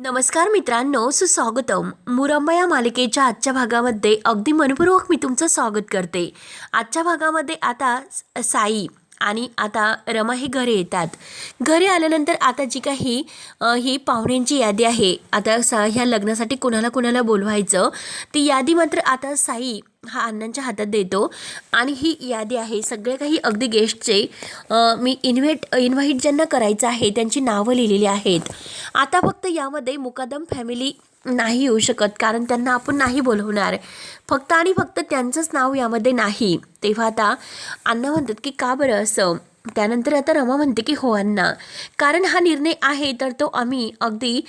नमस्कार मित्रांनो, सुस्वागतम. मुरंबा या मालिकेच्या आजच्या भागामध्ये अगदी मनपूर्वक मी तुमचं स्वागत करते. आजच्या भागामध्ये आता साई आणि आता रमा हे घरी येतात. घरी आल्यानंतर आता जी काही ही पाहुण्यांची यादी आहे, आता ह्या लग्नासाठी कुणाला कुणाला बोलवायचं ती यादी मात्र आता साई हा अण्णांच्या हातात देतो. आणि ही यादी आहे सगळे काही अगदी गेस्टचे मी इन्व्हाइट ज्यांना करायचं आहे त्यांची नावं लिहिलेली आहेत. आता फक्त यामध्ये मुकादम फॅमिली नाही येऊ शकत, कारण त्यांना आपण नाही बोलवणार. फक्त आणि फक्त त्यांचंच नाव यामध्ये नाही. तेव्हा आता अण्णा म्हणतात की का बरं असं. त्यानंतर आता रमा म्हणते की हो अण्णा, कारण हा निर्णय आहे तर तो आम्ही अगदी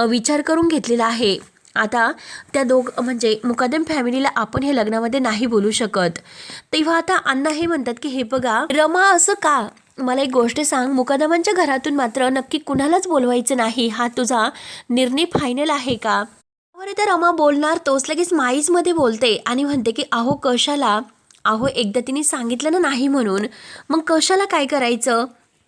विचार करून घेतलेला आहे. आता त्या म्हणजे मुकादम फॅमिलीला आपण हे लग्नामध्ये नाही बोलू शकत. तेव्हा आता अण्णा हे म्हणतात की हे बघा रमा, असं का? मला एक गोष्ट सांग, मुकादमांच्या घरातून मात्र नक्की कुणालाच बोलवायचं नाही, हा तुझा निर्णय फायनल आहे का? बरं, तर रमा बोलणार तोच लगेच माईजमध्ये बोलते आणि म्हणते की अहो कशाला, अहो एकदा तिने सांगितलं ना नाही म्हणून, मग कशाला काय करायचं?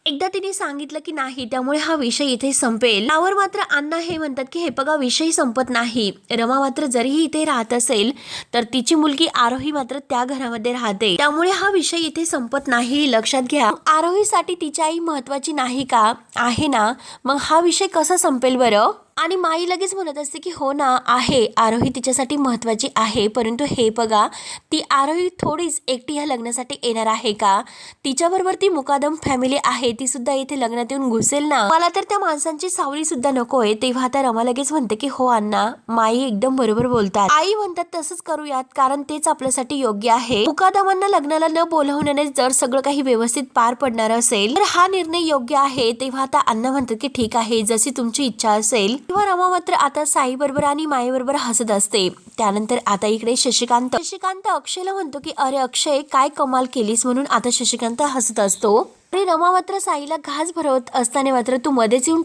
एकदा तिने सांगितलं की नाही, त्यामुळे हा विषय इथे संपेल. त्यावर मात्र अण्णा हे म्हणतात की हे बघा विषय संपत नाही. रमा मात्र जरीही इथे राहत असेल तर तिची मुलगी आरोही मात्र त्या घरामध्ये राहते, त्यामुळे हा विषय इथे संपत नाही. लक्षात घ्या, आरोहीसाठी तिची आई महत्वाची नाही का? आहे ना, मग हा विषय कसा संपेल बरं? आणि माई लगेच म्हणत असते की हो ना, आहे, आरोही तिच्यासाठी महत्त्वाची आहे, परंतु हे बघा ती आरोही थोडीच एकटी ह्या लग्नासाठी येणार आहे का? तिच्याबरोबर ती मुकादम फॅमिली आहे, ती सुद्धा इथे लग्नात येऊन घुसेल ना. मला तर त्या माणसांची सावली सुद्धा नकोय. तेव्हा आता रमा लगेच म्हणते की हो अण्णा, माई एकदम बरोबर बोलतात. आई म्हणतात तसंच करूयात, कारण तेच आपल्यासाठी योग्य आहे. मुकादमांना लग्नाला न बोलवण्याने जर सगळं काही व्यवस्थित पार पडणार असेल तर हा निर्णय योग्य आहे. तेव्हा आता अण्णा म्हणतात की ठीक आहे, जशी तुमची इच्छा असेल. तेव्हा रमा मात्र आता साई बरोबर आणि माई बरोबर हसत असते. त्यानंतर आता इकडे शशिकांत अक्षयला म्हणतो की अरे अक्षय, काय कमाल केलीस, म्हणून आता शशिकांत हसत असतो. अरे रमा मात्र साईला घास भरवत असताना मात्र तू मध्येच येऊन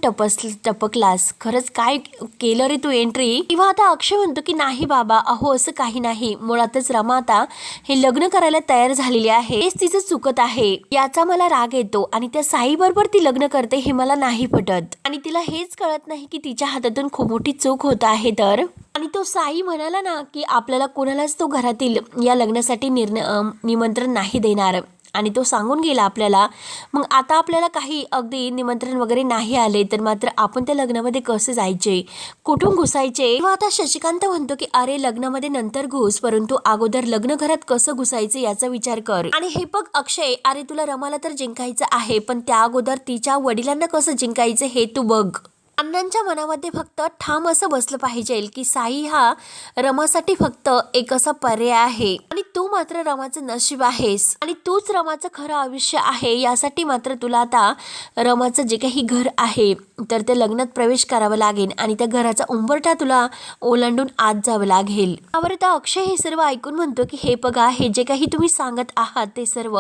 टपकलास, खरंच काय केलं रे तू एंट्री. तेव्हा आता अक्षय म्हणतो की नाही बाबा, अहो असं काही नाही, मुळातच रमा आता हे लग्न करायला तयार झालेली आहे, हेच तिचं चुकत आहे, याचा मला राग येतो. आणि त्या साई बरोबर ती लग्न करते हे मला नाही पटत, आणि तिला हेच कळत नाही की तिच्या हातातून खूप मोठी चूक होत आहे. तर आणि तो साई म्हणाला ना की आपल्याला कोणालाच तो घरातील या लग्नासाठी निमंत्रण नाही देणार, आणि तो सांगून गेला आपल्याला. मग आता आपल्याला काही अगदी निमंत्रण वगैरे नाही आले तर मात्र आपण त्या लग्नामध्ये कसे जायचे, कुठून घुसायचे? किंवा आता शशिकांत म्हणतो की अरे लग्नामध्ये नंतर घुस, परंतु अगोदर लग्न घरात कसं घुसायचं याचा विचार कर. आणि हे बघ अक्षय, अरे तुला रमाला तर जिंकायचं आहे, पण त्या अगोदर तिच्या वडिलांना कसं जिंकायचं हे तू बघ. अण्णांच्या मनामध्ये फक्त ठाम असं बसलं पाहिजे की साई हा रमासाठी फक्त एक असा पर्याय आहे, आणि तू मात्र रमाचं नशीब आहेस, आणि तूच रमाचं खरं आयुष्य आहे. यासाठी मात्र तुला आता रमाचं जे काही घर आहे तर ते लग्नात प्रवेश करावा लागेल, आणि त्या घराचा उंबरठा तुला ओलांडून आत जावं लागेल. त्यावर तर अक्षय हे सर्व ऐकून म्हणतो की हे बघा, हे जे काही तुम्ही सांगत आहात ते सर्व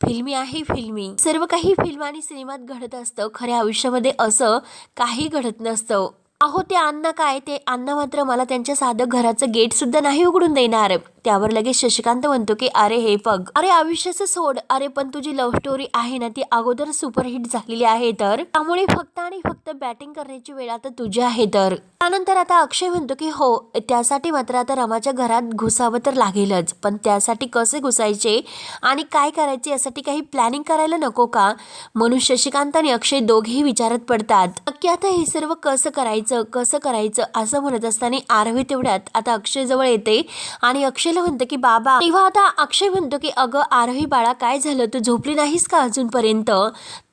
फिल्मी आहे. फिल्मी सर्व काही फिल्म आणि सिनेमात घडत असतं, खऱ्या आयुष्यामध्ये असं काही घडत नसतं. अहो ते अण्णा काय, ते अण्णा मात्र मला त्यांच्या साधं घराचं गेट सुद्धा नाही उघडून देणार. त्यावर लगेच शशिकांत म्हणतो की अरे हे बघ, अरे आयुष्याचं सोड, अरे पण तुझी लव्ह स्टोरी आहे ना ती अगोदर सुपरहिट झालेली आहे, तर त्यामुळे फक्त आणि फक्त बॅटिंग करण्याची वेळ आता तुझी आहे. तर त्यानंतर आता अक्षय म्हणतो की हो, त्यासाठी मात्र आता रमाच्या घरात घुसावं तर लागेलच, पण त्यासाठी कसे घुसायचे आणि काय करायचे यासाठी काही प्लॅनिंग करायला नको का? म्हणून शशिकांत आणि अक्षय दोघेही विचारत पडतात नक्की आता हे सर्व कसं करायचं असं म्हणत असताना आरोही तेवढ्यात आता अक्षय जवळ येते आणि अक्षयला म्हणते की बाबा. तेव्हा आता अक्षय म्हणतो की अगं आरोही बाळा, काय झालं, तू झोपली नाहीस का अजूनपर्यंत?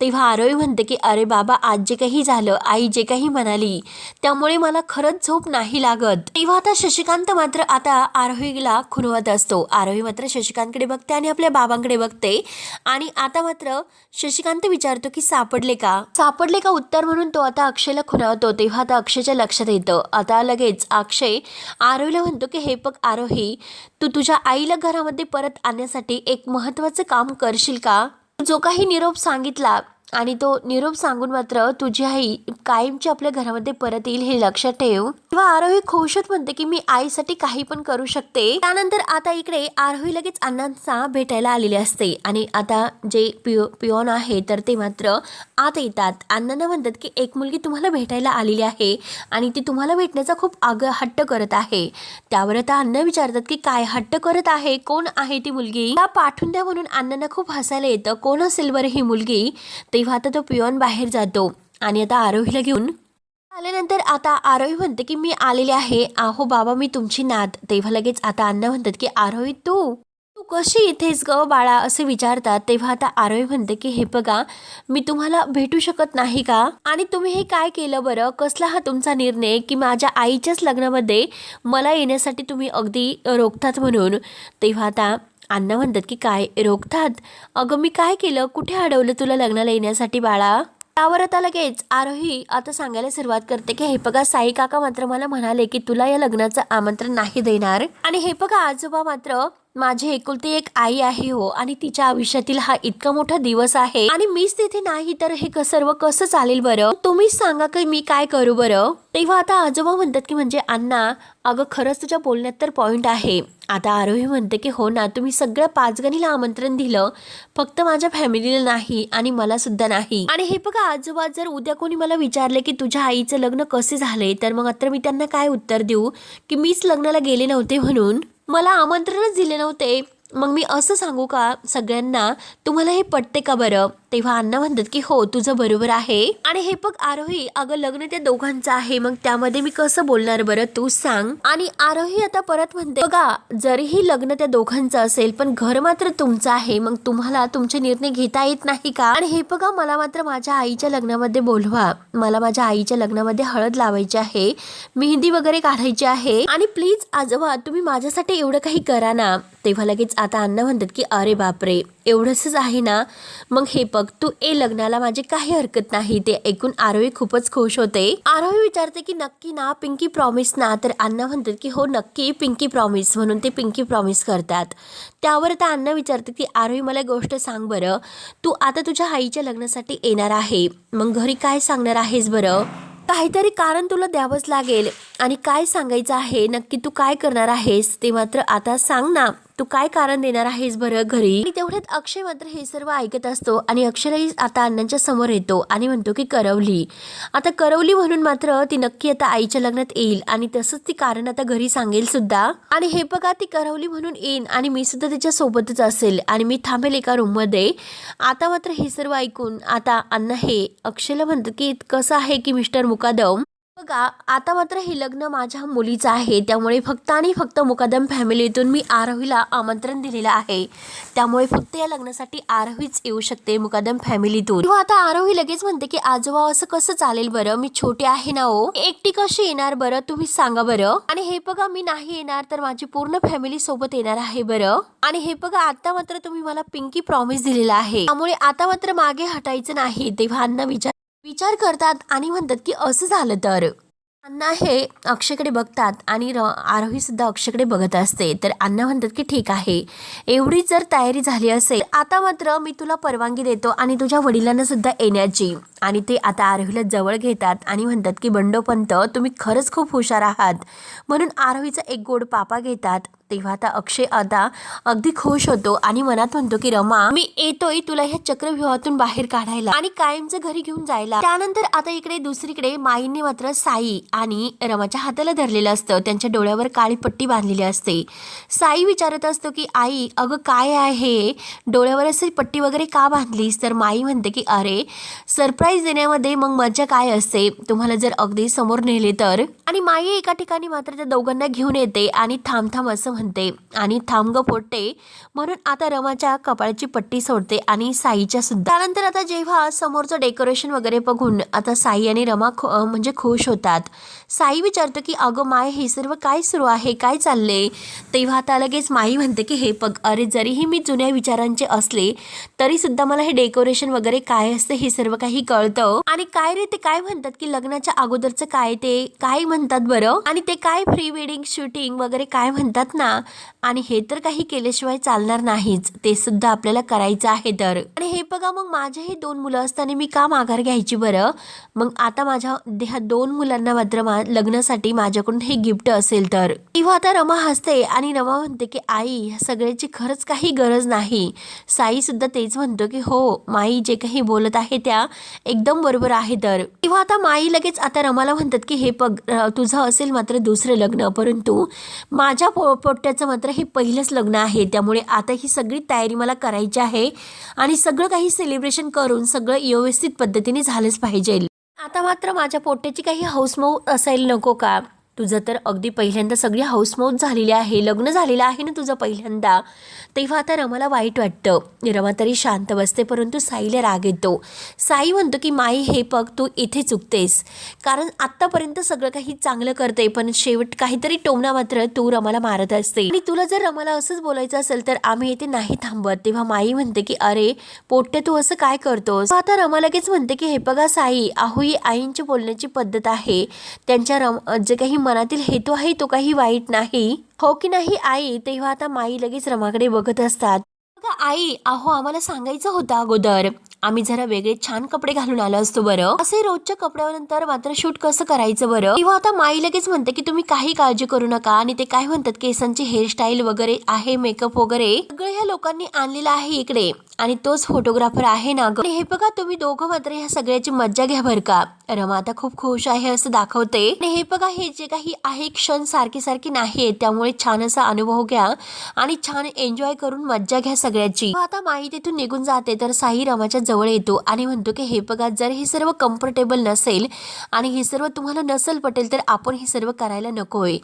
तेव्हा आरोही म्हणते की अरे बाबा, आज जे काही झालं, आई जे काही म्हणाली त्यामुळे मला खरंच झोप नाही लागत. तेव्हा आता शशिकांत मात्र आता आरोहीला खुणवत असतो. आरोही मात्र शशिकांतकडे बघते आणि आपल्या बाबांकडे बघते, आणि आता मात्र शशिकांत विचारतो की सापडले का उत्तर म्हणून तो आता अक्षयला खुणावतो. तेव्हा आता अक्षयच्या लक्षात येतं. आता लगेच अक्षय आरोहीला म्हणतो की हे बघ आरोही, तू तुझ्या आईला घरामध्ये परत आणण्यासाठी एक महत्त्वाचं काम करशील का? जो काही निरोप सांगितला आणि तो निरोप सांगून मात्र तुझी आई कायमची आपल्या घरामध्ये परत येईल हे लक्षात ठेव. तेव्हा आरोही खुश होत म्हणते की मी आईसाठी काही पण करू शकते. त्यानंतर आता इकडे आरोही लगेच अण्णांना भेटायला आलेली असते आणि आता जे पिओन आहे तर ते मात्र आत येतात. अण्णांना म्हणतात की एक मुलगी तुम्हाला भेटायला आलेली आहे आणि ती तुम्हाला भेटण्याचा खूप हट्ट करत आहे. त्यावर आता अण्णा विचारतात की काय हट्ट करत आहे, कोण आहे ती मुलगी, पाठवून द्या म्हणून अण्णांना खूप हसायला येतं. कोण असेल बरं ही मुलगी. तेव्हा आता तो पिओन बाहेर जातो आणि आता आरोहीला घेऊन आल्यानंतर आता आरोही म्हणते की मी आलेले आहे. आहो बाबा मी तुमची नात. तेव्हा लगेच आता अण्णा म्हणतात की आरोही तू तू कशी इथेच ग बाळा असे विचारतात. तेव्हा आता आरोही म्हणते की हे बघा मी तुम्हाला भेटू शकत नाही का, आणि तुम्ही हे काय केलं बरं, कसला हा तुमचा निर्णय की माझ्या आईच्याच लग्नामध्ये मला येण्यासाठी तुम्ही अगदी रोखतात म्हणून. तेव्हा आता अण्णा म्हणतात की काय रोखतात, अगं मी काय केलं, कुठे अडवलं तुला लग्नाला येण्यासाठी बाळा. त्यावर आता लगेच आरोही आता सांगायला सुरुवात करते की हे बघा साई काका मात्र मला म्हणाले की तुला या लग्नाचं आमंत्रण नाही देणार, आणि हे बघा आजोबा मात्र माझी एकुलती एक आई आहे हो, आणि तिच्या आयुष्यातील हा इतका मोठा दिवस आहे आणि मीच तिथे नाही तर हे सर्व कसं चालेल बरं, तुम्हीच सांगा की मी काय करू बरं. तेव्हा आता आजोबा म्हणतात की म्हणजे अण्णा अगं खरंच तुझ्या बोलण्यात तर पॉइंट आहे. आता आरोही म्हणते की हो ना, तुम्ही सगळ्या 5 जणीला आमंत्रण दिलं, फक्त माझ्या फॅमिलीला नाही आणि मला सुद्धा नाही. आणि हे बघा आजोबा जर उद्या कोणी मला विचारले की तुझ्या आईचं लग्न कसे झाले तर मग आता मी त्यांना काय उत्तर देऊ की मीच लग्नाला गेले नव्हते म्हणून, मला आमंत्रणच दिले नव्हते. मग मी असं सांगू का सगळ्यांना, तुम्हाला हे पटते का बरं. तेव्हा अण्णा म्हणतात की हो तुझं बरोबर आहे. आणि हे बघ आरोही अगं लग्न त्या दोघांचं आहे, मग त्यामध्ये मी कसं बोलणार बरं तू सांग. आणि आरोही आता परत म्हणते बघा जरीही लग्न त्या दोघांचं असेल पण घर मात्र तुमचं आहे, मग तुम्हाला तुमचे निर्णय घेता येत नाही का. आणि हे बघा मला मात्र माझ्या आईच्या लग्नामध्ये बोलवा, मला माझ्या आईच्या लग्नामध्ये हळद लावायची आहे, मेहंदी वगैरे काढायची आहे, आणि प्लीज आजोबा तुम्ही माझ्यासाठी एवढं काही करा ना. तेव्हा लगेच आता अण्णा म्हणतात की अरे बापरे एवढंच आहे ना, मग हे बघ तू लग्नाला माझी काही हरकत नाही. ते ऐकून आरोही खूपच खुश होते. आरोही विचारते की नक्की ना पिंकी प्रॉमिस ना, तर अण्णा म्हणतात की हो नक्की पिंकी प्रॉमिस, म्हणून ते पिंकी प्रॉमिस करतात. त्यावर आता अण्णा विचारते की आरोही मला गोष्ट सांग बरं, तू आता तुझ्या आईच्या लग्नासाठी येणार आहे, मग घरी काय सांगणार आहेस बरं, काहीतरी कारण तुला द्यावंच लागेल, आणि काय सांगायचं आहे नक्की तू काय करणार आहेस ते मात्र आता सांग ना, तू काय कारण देणार आहेस बरं घरी. आणि तेवढ्यात अक्षय मात्र हे सर्व ऐकत असतो आणि अक्षयलाही आता अण्णांच्या समोर येतो आणि म्हणतो की करवली, आता करवली म्हणून मात्र ती नक्की आता आईच्या लग्नात येईल आणि तसंच ती कारण आता घरी सांगेल सुद्धा. आणि हे बघा ती करवली म्हणून येईन आणि मी सुद्धा तिच्या सोबतच असेल आणि मी थांबेल एका रूम मध्ये. आता मात्र हे सर्व ऐकून आता अण्णा हे अक्षयला म्हणतात की कसं आहे की मिस्टर मुकादम, बघा आता मात्र हे लग्न माझ्या मुलीचं आहे, त्यामुळे फक्त आणि फक्त मुकादम फॅमिलीतून मी आरोहीला आमंत्रण दिलेलं आहे, त्यामुळे फक्त या लग्नासाठी आरोहीच येऊ शकते मुकादम फॅमिलीतून. किंवा आता आरोही लगेच म्हणते की आजोबा असं कसं चालेल बरं, मी छोटी आहे ना हो, एकटी कशी येणार बरं तुम्ही सांगा बरं. आणि हे बघा मी नाही येणार तर माझी पूर्ण फॅमिली सोबत येणार आहे बरं. आणि हे बघा आता मात्र तुम्ही मला पिंकी प्रॉमिस दिलेला आहे, त्यामुळे आता मात्र मागे हटायचं नाही. तेव्हा अण्णा विचार करतात आणि म्हणतात की असं झालं तर. अण्णा हे अक्षयकडे बघतात आणि आरोही सुद्धा अक्षयकडे बघत असते. तर अण्णा म्हणतात की ठीक आहे, एवढी जर तयारी झाली असेल आता मात्र मी तुला परवानगी देतो आणि तुझ्या वडिलांना सुद्धा येण्याची. आणि ते आता आरोहीला जवळ घेतात आणि म्हणतात की बंडोपंत तुम्ही खरंच खूप हुशार आहात, म्हणून आरोहीचा एक गोड पापा घेतात. तेव्हा आता अक्षय आता अगदी खुश होतो आणि मनात म्हणतो की रमा मी येतोय तुला ह्या चक्रव्यूहातून बाहेर काढायला आणि कायमचं घरी घेऊन जायला. त्यानंतर आता इकडे दुसरीकडे माईंनी मात्र साई आणि रमाच्या हाताला धरलेलं असतं, त्यांच्या डोळ्यावर काळी पट्टी बांधलेली असते. साई विचारत असतो की आई अगं काय आहे, डोळ्यावर असे पट्टी वगैरे का बांधलीस. तर माई म्हणते की अरे सरप्राईज देण्यामध्ये मग मजा काय असते, तुम्हाला जर अगदी समोर नेले तर. आणि माई एका ठिकाणी मात्र त्या दोघांना घेऊन येते आणि थांब थांब असं म्हणते आणि थांब ग पोट्टे म्हणून आता रमाच्या कपाळाची पट्टी सोडते आणि साईच्या सुद्धा. त्यानंतर आता जेव्हा समोरचं डेकोरेशन वगैरे बघून आता साई आणि रमा म्हणजे खुश होतात. साई विचारतो की अगं माय हे सर्व काय सुरू आहे, काय चालले. तेव्हा आता लगेच माई म्हणते की हे बघ अरे जरीही मी जुन्या विचारांचे असले तरी सुद्धा मला हे डेकोरेशन वगैरे काय असते हे सर्व काही कळतं. आणि काय रे ते काय म्हणतात की लग्नाच्या अगोदरचं काय ते काय म्हणतात बरं, आणि ते काय प्री वेडिंग शूटिंग वगैरे काय म्हणतात ना, ना, आणि हे तर काही केल्याशिवाय चालणार नाहीच, ते सुद्धा आपल्याला करायचं आहे तर. आणि हे बघा, मग माझे हे 2 मुलं असताना मी का माघार घ्यायची बरं? मग आता माझ्या ह्या 2 मुलांना मात्र लग्नासाठी माझ्याकडून हे गिफ्ट असेल तर. तेव्हा आता रमा हसते आणि रमा म्हणते की आई, ह्या सगळ्याची खरंच काही गरज नाही. साई सुद्धा तेच म्हणतो की हो माई, जे काही बोलत आहे त्या एकदम बरोबर आहे तर. तेव्हा आता माई लगेच आता रमाला म्हणतात की हे बघ, तुझं असेल मात्र दुसरं लग्न, परंतु माझ्या पोट्याचं मात्र हे पहिलंच लग्न आहे, त्यामुळे आता ही सगळी तयारी मला करायची आहे आणि सगळं काही सेलिब्रेशन करून सगळं व्यवस्थित पद्धतीने झालंच पाहिजे. आता मात्र माझ्या पोट्याची काही हौसमौज असायला नको का? तुझं तर अगदी पहिल्यांदा सगळी हौसमौज झालेली आहे, लग्न झालेलं आहे ना तुझं पहिल्यांदा. तेव्हा आता रमाला वाईट वाटतं. रमा तरी शांत बसते, परंतु साईला राग येतो. साई म्हणतो की माई, हे बघ, तू इथे चुकतेस, कारण आत्तापर्यंत सगळं काही चांगलं करते, पण शेवट काहीतरी टोमणा मात्र तू रमाला मारत असते, आणि तुला जर रमाला असंच बोलायचं असेल तर आम्ही इथे नाही थांबत. तेव्हा माई म्हणते की अरे पोट्टे, तू असं काय करतोस? आता रमा लगेच म्हणते की हे बघा साई, अहो ही आईंची बोलण्याची पद्धत आहे, त्यांच्या जे काही मनातील हेतू आहे तो काही वाईट नाही, हो की नाही आई? तेव्हा आता माई लगेच रमाकडे बघत असतात. बघा आई, अहो आम्हाला सांगायचं होतं अगोदर, आम्ही जरा वेगळे छान कपडे घालून आलो असतो बरं, असे रोजच्या कपड्यानंतर मात्र शूट कसं करायचं बरं? तेव्हा आता माई लगेच म्हणते की तुम्ही काही काळजी करू नका, आणि ते काय म्हणतात, केसांची हेअरस्टाईल वगैरे आहे, मेकअप वगैरे सगळं ह्या लोकांनी आणलेलं आहे इकडे, आणि तोच फोटोग्राफर आहे ना ग. हे बघा, तुम्ही दोघं मात्र ह्या सगळ्याची मज्जा घ्या बरं का. रमा आता खूप खुश आहे असं दाखवते, आणि हे बघा, हे जे काही आहे क्षण सारखी सारखी नाही, त्यामुळे छान असा अनुभव घ्या आणि छान एन्जॉय करून मज्जा घ्या सगळ्याची. आता माई तिथून निघून जाते तर साई रमाच्या जवळ येतो आणि म्हणतो की हे बघा, जर हे सर्व कम्फर्टेबल नसेल आणि हे सर्व तुम्हाला नसेल पटेल तर आपण हे सर्व करायला नकोय.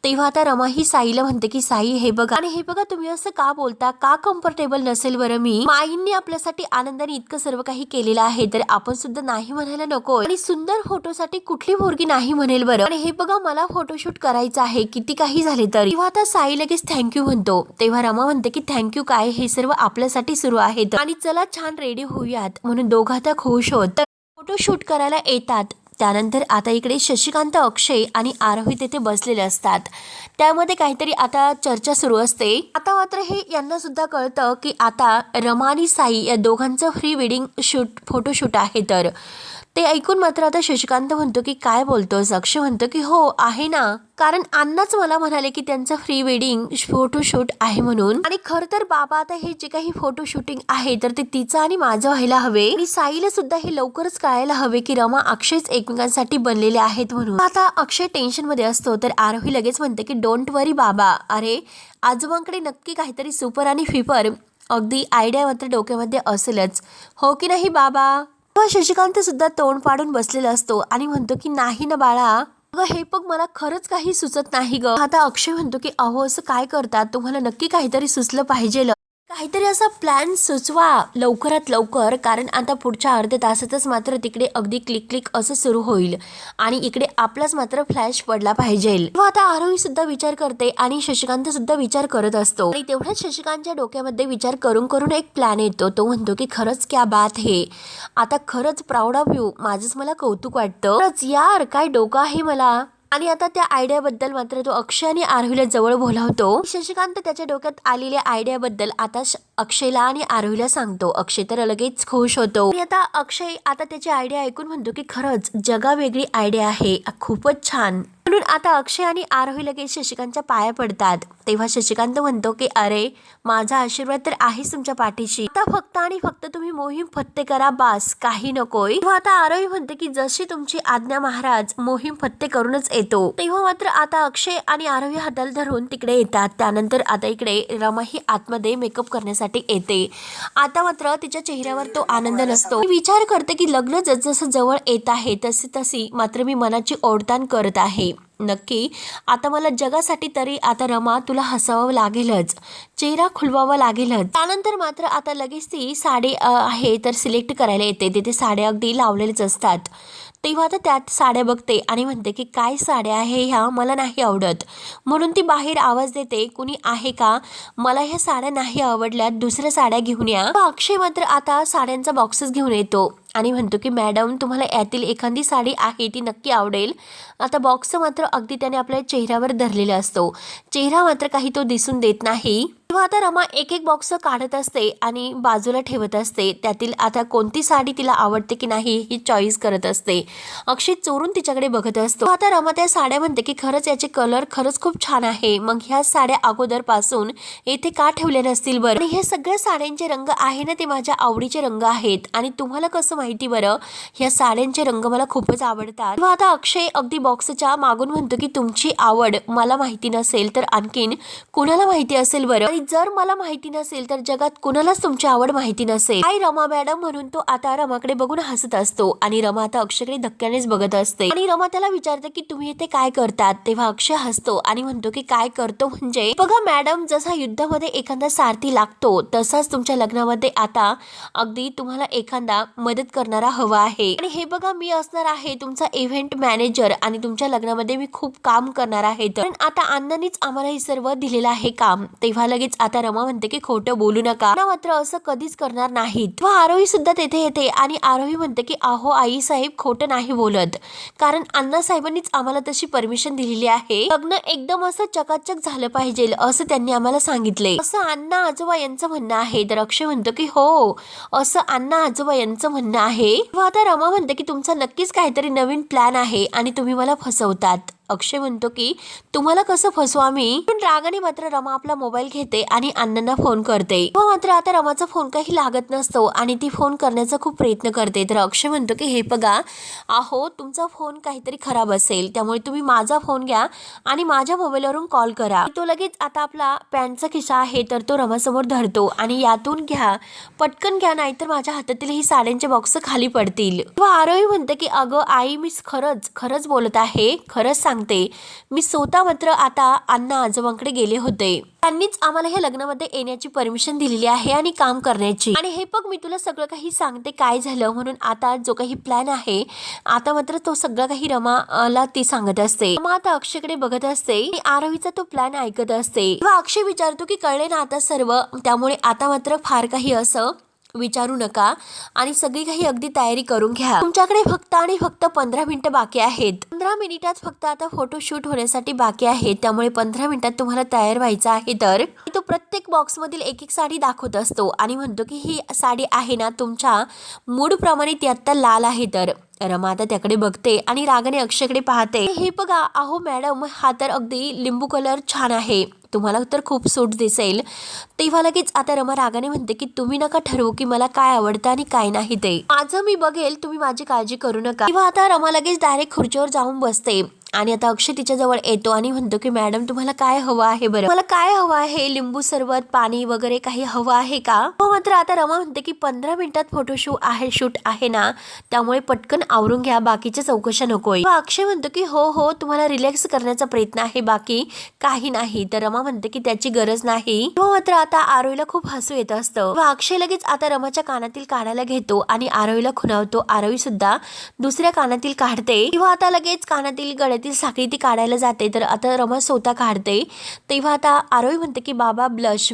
तेव्हा आता रमा ही साईला म्हणते की साई, हे बघा, आणि हे बघा, तुम्ही असं का बोलता, का कम्फर्टेबल नसेल बरं? मी माईंनी आपल्यासाठी आनंदाने इतकं सर्व काही केलेलं आहे, तर आपण सुद्धा नाही म्हणायला नको? आणि सुंदर फोटोसाठी कुठली पोरगी नाही म्हणेल बरं? आणि हे बघा, मला फोटोशूट करायचं आहे, किती काही झाले तरी. तेव्हा आता साई लगेच थँक्यू म्हणतो. तेव्हा रमा म्हणते की थँक्यू काय, हे सर्व आपल्यासाठी सुरू आहे, आणि चला छान रेडी होऊयात. म्हणून दोघं आता खुश होत फोटोशूट करायला येतात. त्यानंतर आता इकडे शशिकांत, अक्षय आणि आरोही तिथे बसलेले असतात. त्यामध्ये काहीतरी आता चर्चा सुरू असते. आता मात्र हे यांना सुद्धा कळतं की आता रमा आणि साई या दोघांचं प्री वेडिंग फोटोशूट आहे. तर ते ऐकून मात्र आता शशिकांत म्हणतो की काय बोलतोस? अक्षय म्हणतो की हो आहे ना, कारण अण्णाच मला म्हणाले की त्यांचं प्री वेडिंग फोटोशूट आहे म्हणून, आणि खर तर बाबा, आता हे जे काही फोटो शूटिंग आहे तर ते तिचं आणि माझं व्हायला हवे, आणि साईला सुद्धा हे लवकरच कळायला हवे की रमा अक्षयच एकमेकांसाठी बनलेले आहेत म्हणून. आता अक्षय टेन्शन मध्ये असतो तर आरोही लगेच म्हणते की डोंट वरी बाबा, अरे आजोबांकडे नक्की काहीतरी सुपर आणि फिपर अगदी आयडिया मात्र डोक्यामध्ये असेलच, हो की नाही बाबा? शशिकांत सुद्धा तोंड पाडून बसलेला असतो आणि म्हणतो की नाही ना बाळा, अगं हे बघ, मला खरंच काही सुचत नाही ग. आता अक्षय म्हणतो की अहो असं काय करतात, तुम्हाला नक्की काहीतरी सुचलं पाहिजे, काहीतरी असा प्लॅन सुचवा लवकरात लवकर, कारण आता पुढच्या अर्ध्या तासातच मात्र तिकडे अगदी क्लिक क्लिक असं सुरू होईल आणि इकडे आपलाच मात्र फ्लॅश पडला पाहिजे. तेव्हा आता आरोही सुद्धा विचार करते आणि शशिकांत सुद्धा विचार करत असतो, आणि तेवढ्याच शशिकांतच्या डोक्यामध्ये विचार करून करून एक प्लॅन येतो. तो म्हणतो की खरंच क्या बात हे, आता खरंच प्राऊड ऑफ यू, माझंच मला कौतुक वाटतं, खरंच यार काय डोकं आहे मला. आणि आता त्या आयडियाबद्दल मात्र तो अक्षय आणि आरोहीला जवळ बोलावतो. शशिकांत त्याच्या डोक्यात आलेल्या आयडियाबद्दल आता अक्षयला आणि आरोहीला सांगतो. अक्षय तर लगेच खुश होतो. आणि आता अक्षय आता त्याची आयडिया ऐकून म्हणतो की खरंच जगा वेगळी आयडिया आहे, खूपच छान. म्हणून आता अक्षय आणि आरोही लगेच शशिकांतच्या पाया पडतात. तेव्हा शशिकांत म्हणतो की अरे माझा आशीर्वाद तर आहेच तुमच्या पाठीशी, आता फक्त आणि फक्त तुम्ही मोहीम फत्ते करा, बास, काही नकोय. तेव्हा आता आरोही म्हणते की जशी तुमची आज्ञा महाराज, मोहीम फत्ते करूनच येतो. तेव्हा मात्र आता अक्षय आणि आरोही हाताला धरून तिकडे येतात. त्यानंतर आता इकडे रमा ही आतमध्ये मेकअप करण्यासाठी येते. आता मात्र तिच्या चेहऱ्यावर तो आनंद नसतो. विचार करते की लग्न जसं जवळ येत आहे तशी मात्र मी मनाची ओढताण करत आहे. नक्की आता मला जगासाठी तरी आता रमा तुला हसावं लागेलच, चेहरा खुलवावा लागेलच. त्यानंतर मात्र आता लगेच ती साडी आहे तर सिलेक्ट करायला येते. तिथे साड्या अगदी लावलेलेच असतात. तेव्हा आता त्यात साड्या बघते आणि म्हणते की काय साड्या आहे ह्या, मला नाही आवडत. म्हणून ती बाहेर आवाज देते, कुणी आहे का, मला ह्या साड्या नाही आवडल्यात, दुसऱ्या साड्या घेऊन या. अक्षय मात्र आता साड्यांचा बॉक्सेस घेऊन येतो आणि म्हणतो की मॅडम तुम्हाला यातील एखादी साडी आहे ती नक्की आवडेल. आता बॉक्स मात्र अगदी त्याने आपल्या चेहऱ्यावर धरलेला असतो. चेहरा मात्र काही तो दिसून देत नाही. तेव्हा आता रमा एक एक बॉक्स काढत असते आणि बाजूला ठेवत असते. त्यातील आता कोणती साडी तिला आवडते की नाही ही चॉईस करत असते. अक्षय चोरून तिच्याकडे बघत असतो. आता रमा त्या साड्या म्हणते की खरंच याचे कलर खरंच खूप छान आहे. मग ह्या साड्या अगोदर पासून येथे का ठेवल्या नसतील बरं? आणि हे सगळ्या साड्यांचे रंग आहे ना ते माझ्या आवडीचे रंग आहेत. आणि तुम्हाला कसं माहिती बरं? ह्या साड्यांचे रंग मला खूपच आवडतात. तेव्हा आता अक्षय अगदी बॉक्सच्या मागून म्हणतो की तुमची आवड मला माहिती नसेल तर आणखीन कुणाला माहिती असेल बरं? आणि जर मला माहिती नसेल तर जगात कुणालाच तुमची आवड माहिती नसेल. काय रमा मॅडम म्हणून तो आता रमाकडे बघून हसत असतो. आणि रमा आता अक्षयकडे धक्क्यानेच बघत असते. आणि रमा त्याला विचारते की तुम्ही इथे काय करतात? तेव्हा अक्षय हसतो आणि म्हणतो की काय करतो म्हणजे बघा मॅडम, जसा युद्धामध्ये एखादा सारथी लागतो तसाच तुमच्या लग्नामध्ये आता अगदी तुम्हाला एखादा मदत करणारा हवा आहे. आणि हे बघा मी असणार आहे तुमचा इव्हेंट मॅनेजर आणि तुमच्या लग्नामध्ये मी खूप काम करणार आहे. तर आता अण्णांनीच आम्हाला हे सर्व दिलेलं आहे काम. तेव्हा लगेच आता रमा म्हणते की खोटं बोलू नका, मात्र असं कधीच करणार नाहीत. तेव्हा आरोही सुद्धा तेथे येते आणि आरोही म्हणते की अहो आई साहेब खोटं नाही बोलत, कारण अण्णा साहेबांनीच आम्हाला तशी परमिशन दिलेली आहे. लग्न एकदम असं चकाचक झालं पाहिजे असं त्यांनी आम्हाला सांगितले, असं अण्णा आजोबा यांचं म्हणणं आहे. तर अक्षय म्हणतो की हो असं अण्णा आजोबा यांचं म्हणणं आहे. तेव्हा आता रमा म्हणते की तुमचा नक्कीच काहीतरी नवीन प्लॅन आहे आणि तुम्ही मला फसवतात. अक्षय म्हणतो की तुम्हाला कसं फसवू आम्ही? पण रागाने मात्र रमा आपला मोबाईल घेते आणि अण्णांना फोन करते. मात्र आता रमाचा फोन काही लागत नसतो आणि ती फोन करण्याचा खूप प्रयत्न करते. तर अक्षय म्हणतो की हे बघा अहो तुमचा फोन काहीतरी खराब असेल, त्यामुळे तुम्ही माझा फोन घ्या आणि माझ्या मोबाईलवरून कॉल करा. तो लगेच आता आपला पॅन्टचा खिसा आहे तर तो रमासमोर धरतो आणि यातून घ्या, पटकन घ्या, नाहीतर माझ्या हातातील ही साड्यांचे बॉक्स खाली पडतील. तेव्हा आरोही म्हणते की अगं आई मी खरंच बोलत आहे, खरंच सांगते. मी स्वतः मात्र आता अण्णा आजोबांकडे गेले होते. त्यांनीच आम्हाला ह्या लग्नामध्ये येण्याची परमिशन दिलेली आहे आणि काम करण्याची. आणि हे बघ मी तुला सगळं काही सांगते काय झालं म्हणून. आता जो काही प्लॅन आहे आता मात्र तो सगळं काही रमाला ती सांगत असते. रमा आता अक्षयकडे बघत असते आणि आरोहीचा तो प्लॅन ऐकत असते. तेव्हा अक्षय विचारतो की कळले ना आता सर्व, त्यामुळे आता मात्र फार काही असं विचारू नका आणि सगळी काही अगदी तयारी करून घ्या. तुमच्याकडे फक्त 15 मिनिटं बाकी आहेत. 15 मिनिटात फक्त आता फोटोशूट होण्यासाठी बाकी आहे, त्यामुळे 15 मिनिटात तुम्हाला तयार व्हायचं आहे. तर तो प्रत्येक बॉक्स मधील एक एक साडी दाखवत असतो आणि म्हणतो की ही साडी आहे ना तुमच्या मूड प्रमाणे ती आता लाल आहे. तर रमा आता त्याकडे बघते आणि रागाने अक्षयकडे पाहते. हे बघा अहो मॅडम हा तर अगदी लिंबू कलर छान आहे, तुम्हाला तर खूप सूट दिसेल. तेव्हा लगेच आता रमा रागाने म्हणते की तुम्ही नका ठरवू की मला काय आवडतं आणि काय नाही, ते माझं मी बघेल, तुम्ही माझी काळजी करू नका. तेव्हा आता रमा लगेच डायरेक्ट खुर्चीवर जाऊन बसते आणि आता अक्षय तिच्या जवळ येतो आणि म्हणतो की मॅडम तुम्हाला काय हवं आहे बरं? मला काय हवं आहे? लिंबू सरबत, पाणी वगैरे काही हवं आहे का? हो मात्र आता रमा म्हणते की 15 मिनिटात शूट आहे ना, त्यामुळे पटकन आवरून घ्या, बाकीच्या चौकशा नकोय. अक्षय म्हणतो की हो तुम्हाला रिलॅक्स करण्याचा प्रयत्न आहे, बाकी काही नाही. तर रमा म्हणते की त्याची गरज नाही. हो मात्र आता आरोहीला खूप हसू येत असतं. अक्षय लगेच आता रमाच्या कानातील काढायला घेतो आणि आरोहीला खुणावतो. आरोही सुद्धा दुसऱ्या कानातील काढते. किंवा आता लगेच कानातील गळ्यातील साखळी ती काढायला जाते. तर आता रमा स्वतः काढते. तेव्हा आता आरोही म्हणते की बाबा ब्लश.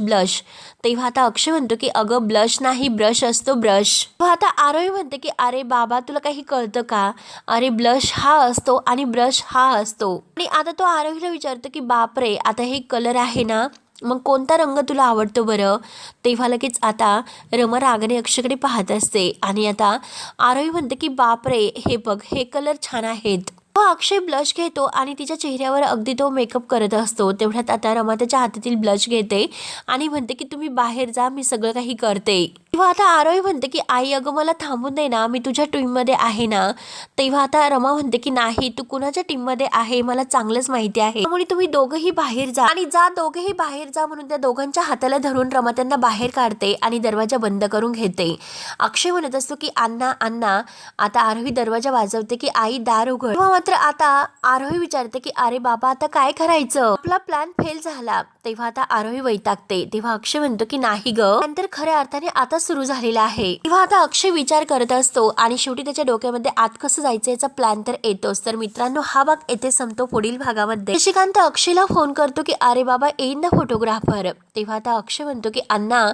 तेव्हा आता अक्षय म्हणतो की अगं ब्लश नाही, ब्रश असतो, ब्रश. तेव्हा आता आरोही म्हणते की अरे बाबा तुला काही कळतं का? अरे ब्लश हा असतो आणि ब्रश हा असतो. आणि आता तो आरोहीला विचारतो की बापरे आता हे कलर आहे ना, मग कोणता रंग तुला आवडतो बरं? तेव्हा लगेच आता रमा रागाने अक्षयकडे पाहत असते आणि आता आरोही म्हणते की बापरे हे बघ हे कलर छान आहेत. अक्षय ब्लश घेतो आणि तिच्या चेहऱ्यावर अगदी तो मेकअप करत असतो. तेवढ्यात आता रमा त्याच्या हातातील ब्लश घेते आणि म्हणते की तुम्ही बाहेर जा, मी सगळं काही करते. तेव्हा आता आरोही म्हणते की आई अगं मला थांबून दे ना, मी तुझ्या टीममध्ये आहे ना. तेव्हा आता रमा म्हणते की नाही, तू कुणाच्या टीममध्ये आहे मला चांगलंच माहिती आहे, त्यामुळे तुम्ही दोघंही बाहेर जा. आणि दोघेही बाहेर जा म्हणून त्या दोघांच्या हाताला धरून रमा त्यांना बाहेर काढते आणि दरवाजा बंद करून घेते. अक्षय म्हणत असतो की अण्णा. आता आरोही दरवाजा वाजवते की आई दार उघड. मात्र आता आरोही विचारते की अरे बाबा आता काय करायचं? आपला प्लॅन फेल झाला. तेव्हा आता आरोही वैतागते. तेव्हा अक्षय म्हणतो की नाही ग, नंतर खऱ्या अर्थाने आता सुरू झालेला आहे. तेव्हा आता अक्षय विचार करत असतो आणि शेवटी त्याच्या डोक्यामध्ये आत कसं जायचं याचा प्लॅन तर येतोच. तर मित्रांनो हा भाग येथे संपतो. पुढील भागामध्ये निशिकांत अक्षयला फोन करतो की अरे बाबा येईन ना फोटोग्राफर. तेव्हा आता अक्षय म्हणतो की अण्णा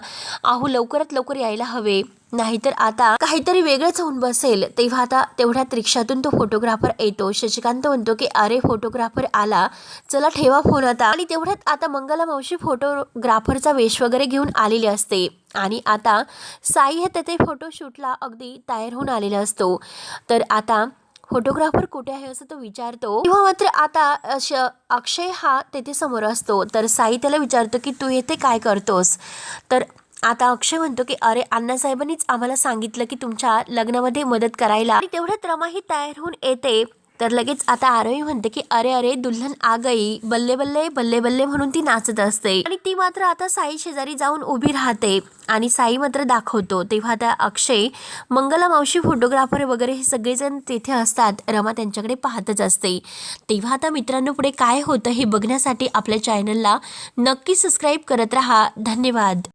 अहो लवकरात लवकर यायला हवे, नाहीतर आता काहीतरी वेगळंच होऊन बसेल. तेव्हा आता तेवढ्यात रिक्षातून तो फोटोग्राफर येतो. शशिकांत म्हणतो की अरे फोटोग्राफर आला, चला ठेवा फोन आता. आणि तेवढ्यात आता मंगला मावशी फोटोग्राफरचा वेश वगैरे घेऊन आलेली असते आणि आता साई हे तेथे फोटोशूटला अगदी तयार होऊन आलेला असतो. तर आता फोटोग्राफर कुठे आहे असं तो विचारतो. तेव्हा मात्र आता अक्षय हा तेथे समोर असतो. तर साई त्याला विचारतो की तू येथे काय करतोस. तर आता अक्षय म्हणतो की अरे अण्णासाहेबांनीच आम्हाला सांगितलं की तुमच्या लग्नामध्ये मदत करायला. आणि तेवढ्यात रमा ही तयार होऊन येते. तर लगेच आता आरोही म्हणते की अरे अरे दुल्हन आ गई, बल्ले बल्ले बल्ले बल्ले म्हणून ती नाचत असते. आणि ती मात्र आता साई शेजारी जाऊन उभी राहते आणि साई मात्र दाखवतो. तेव्हा आता अक्षय, मंगला मावशी, फोटोग्राफर वगैरे हे सगळेजण तिथे असतात. रमा त्यांच्याकडे पाहतच असते. तेव्हा आता मित्रांनो पुढे काय होतं हे बघण्यासाठी आपल्या चॅनलला नक्की सबस्क्राईब करत राहा. धन्यवाद.